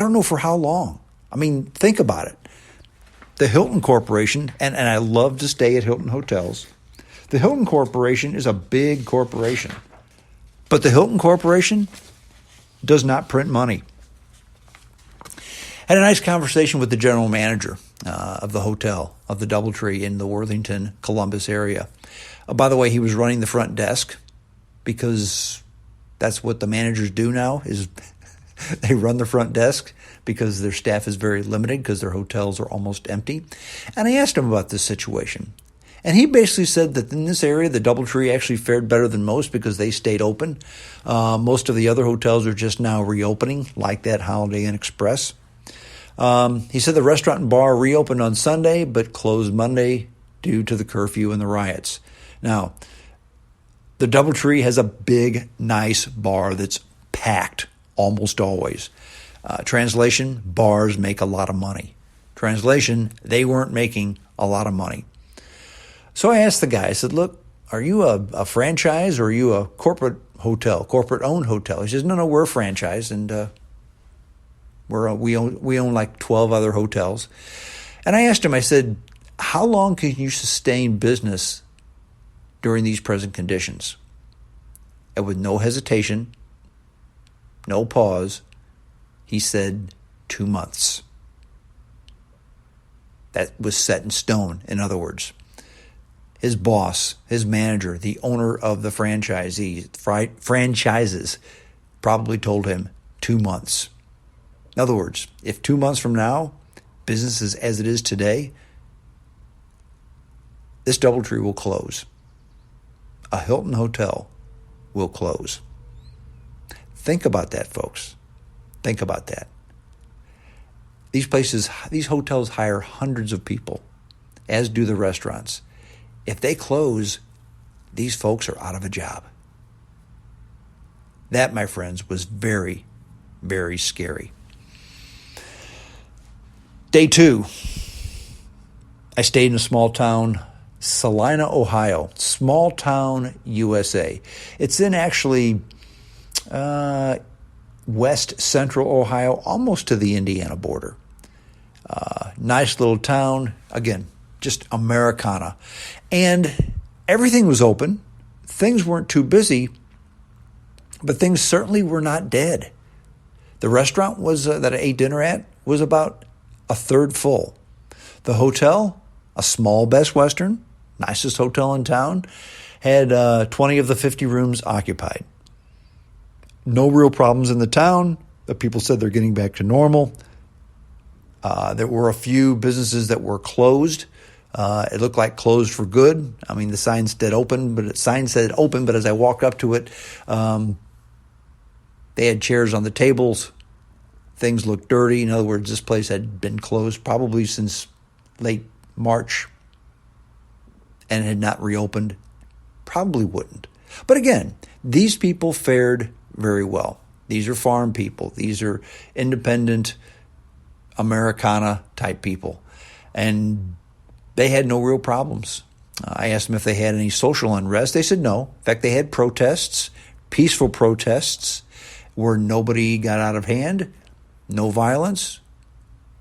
don't know for how long. I mean, think about it. The Hilton Corporation, and I love to stay at Hilton hotels. The Hilton Corporation is a big corporation, but the Hilton Corporation does not print money. Had a nice conversation with the general manager of the hotel, of the DoubleTree in the Worthington, Columbus area. By the way, he was running the front desk because that's what the managers do now is they run the front desk because their staff is very limited because their hotels are almost empty. And I asked him about this situation. And he basically said that in this area, the DoubleTree actually fared better than most because they stayed open. Most of the other hotels are just now reopening, like that Holiday Inn Express. He said the restaurant and bar reopened on Sunday, but closed Monday due to the curfew and the riots. Now, the DoubleTree has a big, nice bar that's packed almost always. Translation, bars make a lot of money. Translation, they weren't making a lot of money. So I asked the guy, I said, look, are you a franchise or are you a corporate hotel, corporate-owned hotel? He says, no, we're a franchise, and we own like 12 other hotels. And I asked him, I said, how long can you sustain business during these present conditions? And with no hesitation, no pause, he said 2 months. That was set in stone, in other words. His boss, his manager, the owner of the franchises, probably told him 2 months. In other words, if 2 months from now, business is as it is today, this DoubleTree will close. A Hilton hotel will close. Think about that, folks. Think about that. These hotels hire hundreds of people, as do the restaurants. If they close, these folks are out of a job. That, my friends, was very, very scary. Day 2, I stayed in a small town, Salina, Ohio, small town, USA. It's in actually west central Ohio, almost to the Indiana border. Nice little town, again, just Americana. And everything was open. Things weren't too busy, but things certainly were not dead. The restaurant that I ate dinner at was about a third full. The hotel, a small Best Western, nicest hotel in town, had 20 of the 50 rooms occupied. No real problems in the town. The people said they're getting back to normal. There were a few businesses that were closed. It looked like closed for good. I mean, the sign said open, but as I walked up to it, they had chairs on the tables. Things looked dirty. In other words, this place had been closed probably since late March and had not reopened. Probably wouldn't. But again, these people fared very well. These are farm people. These are independent Americana type people. And they had no real problems. I asked them if they had any social unrest. They said no. In fact, they had protests, peaceful protests, where nobody got out of hand, no violence,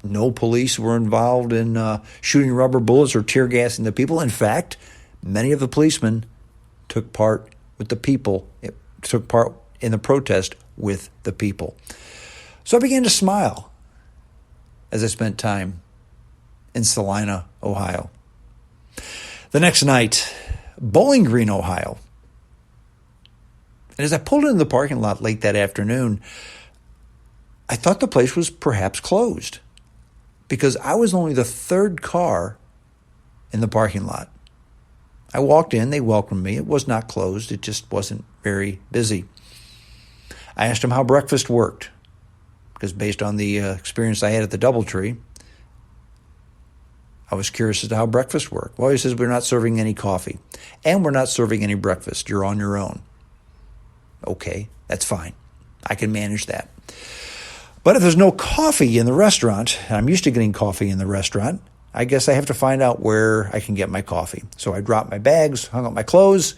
no police were involved in shooting rubber bullets or tear gassing the people. In fact, many of the policemen took part with the people, took part in the protest with the people. So I began to smile as I spent time in Salina, Ohio. The next night, Bowling Green, Ohio. And as I pulled into the parking lot late that afternoon, I thought the place was perhaps closed because I was only the third car in the parking lot. I walked in, they welcomed me. It was not closed. It just wasn't very busy. I asked them how breakfast worked because based on the experience I had at the DoubleTree, I was curious as to how breakfast worked. Well, he says, we're not serving any coffee and we're not serving any breakfast. You're on your own. Okay, that's fine. I can manage that. But if there's no coffee in the restaurant, and I'm used to getting coffee in the restaurant, I guess I have to find out where I can get my coffee. So I dropped my bags, hung up my clothes,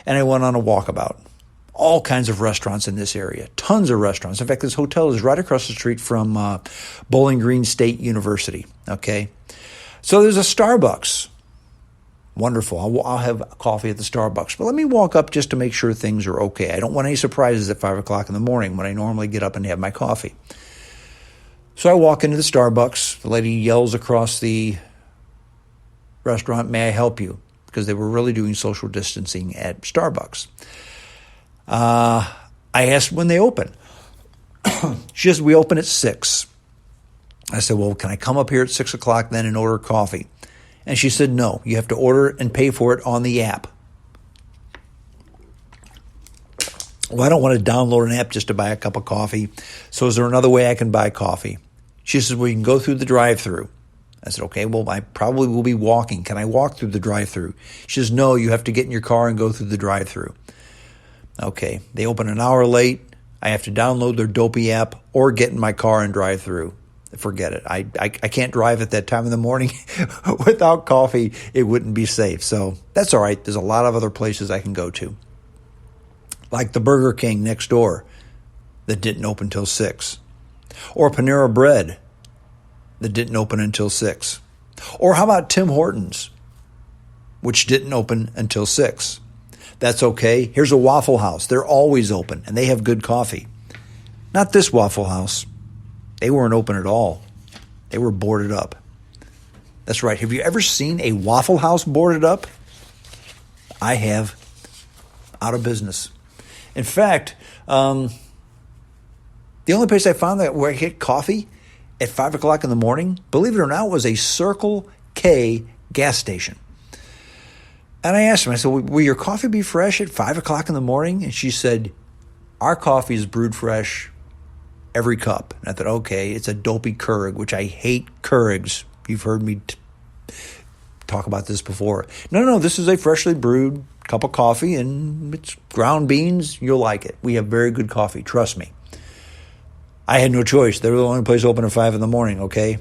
and I went on a walkabout. All kinds of restaurants in this area, tons of restaurants. In fact, this hotel is right across the street from Bowling Green State University, okay? So there's a Starbucks. Wonderful. I'll have coffee at the Starbucks. But let me walk up just to make sure things are okay. I don't want any surprises at 5 o'clock in the morning when I normally get up and have my coffee. So I walk into the Starbucks. The lady yells across the restaurant, "May I help you?" Because they were really doing social distancing at Starbucks. I asked when they open. She says, "We open at 6. I said, "Well, can I come up here at 6 o'clock then and order coffee?" And she said, "No, you have to order and pay for it on the app." Well, I don't want to download an app just to buy a cup of coffee. So is there another way I can buy coffee? She says, "Well, you can go through the drive-thru." I said, "Okay, well, I probably will be walking. Can I walk through the drive-thru?" She says, "No, you have to get in your car and go through the drive-thru." Okay, they open an hour late. I have to download their dopey app or get in my car and drive through. Forget it. I can't drive at that time in the morning. Without coffee, it wouldn't be safe. So that's all right. There's a lot of other places I can go to. Like the Burger King next door that didn't open till 6. Or Panera Bread that didn't open until 6. Or how about Tim Hortons, which didn't open until 6. That's okay. Here's a Waffle House. They're always open, and they have good coffee. Not this Waffle House. They weren't open at all. They were boarded up. That's right. Have you ever seen a Waffle House boarded up? I have. Out of business. In fact, the only place I found that where I get coffee at 5 o'clock in the morning, believe it or not, was a Circle K gas station. And I asked him, I said, "Will your coffee be fresh at 5 o'clock in the morning?" And she said, "Our coffee is brewed fresh every cup." And I thought, okay, it's a dopey Keurig, which I hate Keurigs. You've heard me talk about this before. No, this is a freshly brewed cup of coffee, and it's ground beans. You'll like it. We have very good coffee. Trust me. I had no choice. They were the only place open at 5 in the morning, okay?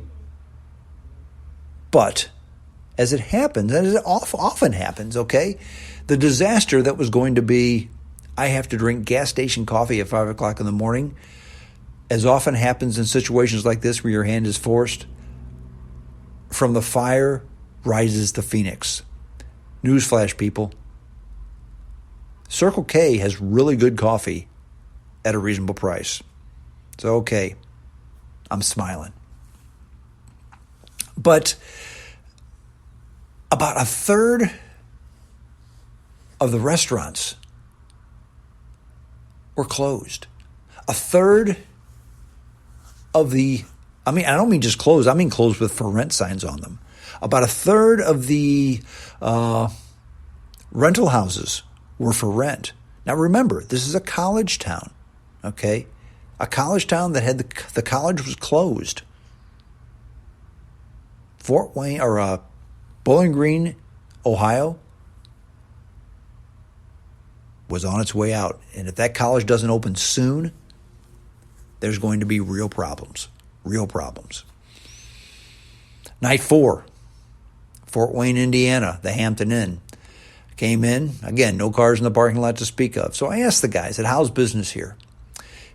But as it happens, and as it often happens, okay, the disaster that was going to be, I have to drink gas station coffee at 5 o'clock in the morning, as often happens in situations like this where your hand is forced, from the fire rises the phoenix. Newsflash, people. Circle K has really good coffee at a reasonable price. So, okay, I'm smiling. But about a third of the restaurants were closed. A third of the, I don't mean just closed, I mean closed with for rent signs on them. About a third of the rental houses were for rent. Now remember, this is a college town, okay? A college town that had the college was closed. Fort Wayne, or Bowling Green, Ohio, was on its way out. And if that college doesn't open soon, there's going to be real problems. Real problems. Night 4, Fort Wayne, Indiana, the Hampton Inn. Came in, again, no cars in the parking lot to speak of. So I asked the guy, I said, "How's business here?"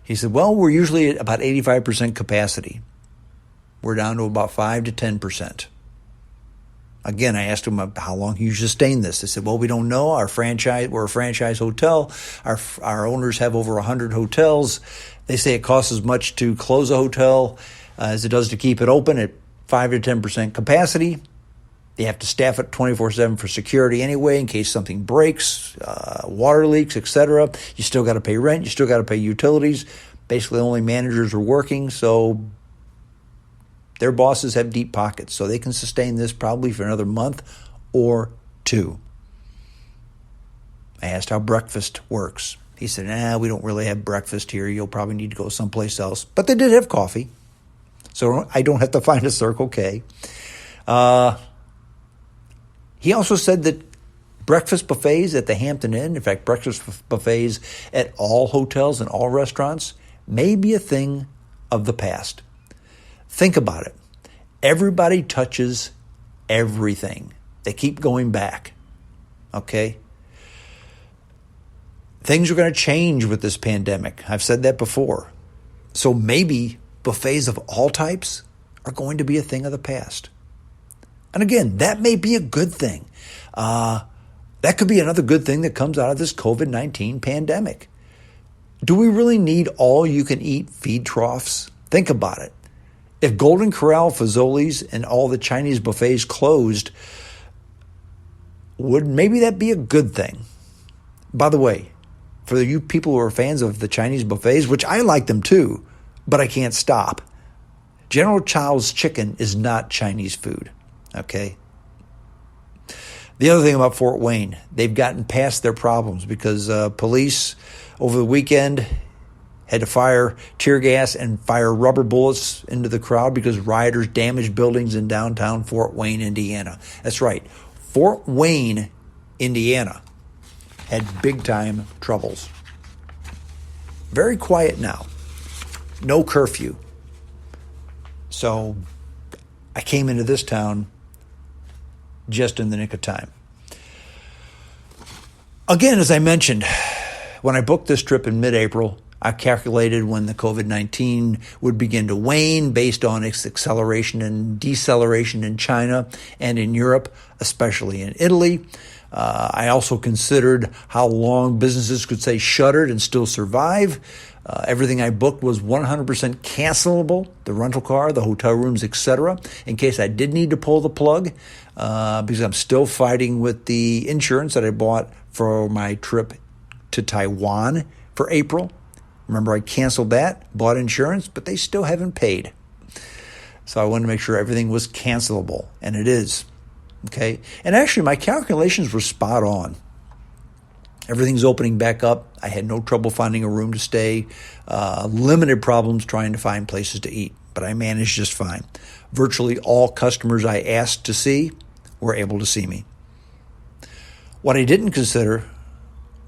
He said, "Well, we're usually at about 85% capacity. We're down to about 5 to 10%. Again, I asked him how long you sustain this. They said, "Well, we don't know. We're a franchise hotel. Our owners have over 100 hotels. They say it costs as much to close a hotel as it does to keep it open at 5 to 10% capacity. They have to staff it 24/7 for security anyway, in case something breaks, water leaks, etc. You still got to pay rent. You still got to pay utilities. Basically, only managers are working, so their bosses have deep pockets, so they can sustain this probably for another month or 2. I asked how breakfast works. He said, we don't really have breakfast here. You'll probably need to go someplace else. But they did have coffee, so I don't have to find a Circle K. He also said that breakfast buffets at the Hampton Inn, in fact, breakfast buffets at all hotels and all restaurants, may be a thing of the past. Think about it. Everybody touches everything. They keep going back. Okay? Things are going to change with this pandemic. I've said that before. So maybe buffets of all types are going to be a thing of the past. And again, that may be a good thing. That could be another good thing that comes out of this COVID-19 pandemic. Do we really need all-you-can-eat feed troughs? Think about it. If Golden Corral, Fazoli's, and all the Chinese buffets closed, would maybe that be a good thing? By the way, for you people who are fans of the Chinese buffets, which I like them too, but I can't stop, General Chow's chicken is not Chinese food, okay? The other thing about Fort Wayne, they've gotten past their problems because police over the weekend had to fire tear gas and fire rubber bullets into the crowd because rioters damaged buildings in downtown Fort Wayne, Indiana. That's right. Fort Wayne, Indiana had big-time troubles. Very quiet now. No curfew. So I came into this town just in the nick of time. Again, as I mentioned, when I booked this trip in mid-April, I calculated when the COVID-19 would begin to wane based on its acceleration and deceleration in China and in Europe, especially in Italy. I also considered how long businesses could stay shuttered and still survive. Everything I booked was 100% cancelable, the rental car, the hotel rooms, etc., in case I did need to pull the plug, because I'm still fighting with the insurance that I bought for my trip to Taiwan for April. Remember, I canceled that, bought insurance, but they still haven't paid. So I wanted to make sure everything was cancelable, and it is. Okay? And actually, my calculations were spot on. Everything's opening back up. I had no trouble finding a room to stay. Limited problems trying to find places to eat, but I managed just fine. Virtually all customers I asked to see were able to see me. What I didn't consider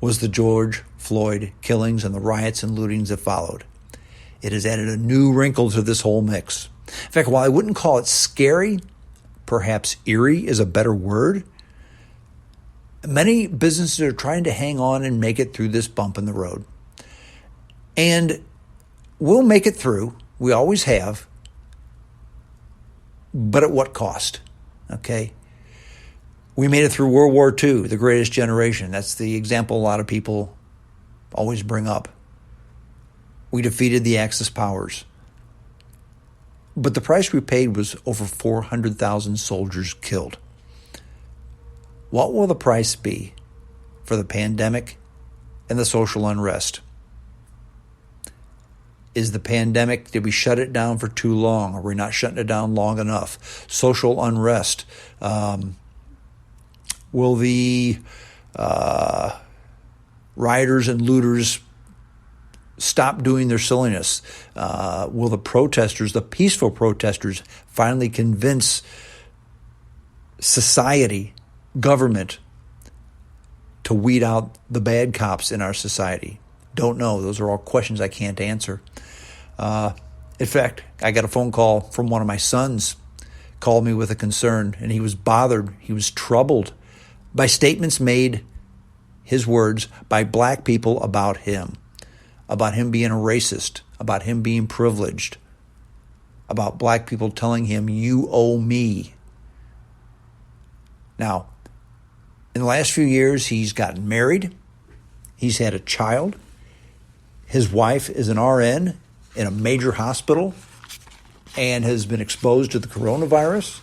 was the George Floyd killings and the riots and lootings that followed. It has added a new wrinkle to this whole mix. In fact, while I wouldn't call it scary, perhaps eerie is a better word, many businesses are trying to hang on and make it through this bump in the road. And we'll make it through. We always have. But at what cost? Okay? We made it through World War II, the greatest generation. That's the example a lot of people always bring up. We defeated the Axis powers. But the price we paid was over 400,000 soldiers killed. What will the price be for the pandemic and the social unrest? Is the pandemic, did we shut it down for too long? Are we not shutting it down long enough? Social unrest. Will the rioters and looters stop doing their silliness? Will the protesters, the peaceful protesters, finally convince society, government, to weed out the bad cops in our society? Don't know. Those are all questions I can't answer. In fact, I got a phone call from one of my sons, called me with a concern, and he was bothered. He was troubled by statements made, his words, by black people about him being a racist, about him being privileged, about black people telling him, "You owe me." Now, in the last few years, he's gotten married. He's had a child. His wife is an RN in a major hospital and has been exposed to the coronavirus.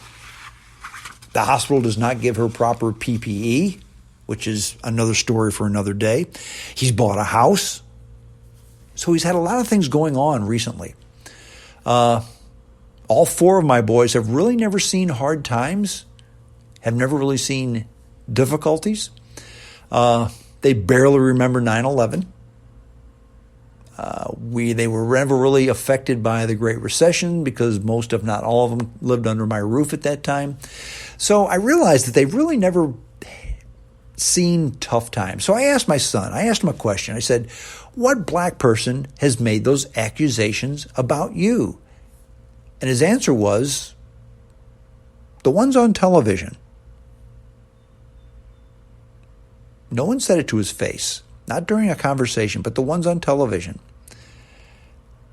The hospital does not give her proper PPE, which is another story for another day. He's bought a house. So he's had a lot of things going on recently. All four of my boys have really never seen hard times, have never really seen difficulties. They barely remember 9/11. They were never really affected by the Great Recession because most, if not all of them, lived under my roof at that time. So I realized that they've really never seen tough times. So I asked my son, I asked him a question. I said, what black person has made those accusations about you? And his answer was, the ones on television. No one said it to his face. not during a conversation, but the ones on television.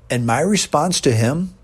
And my response to him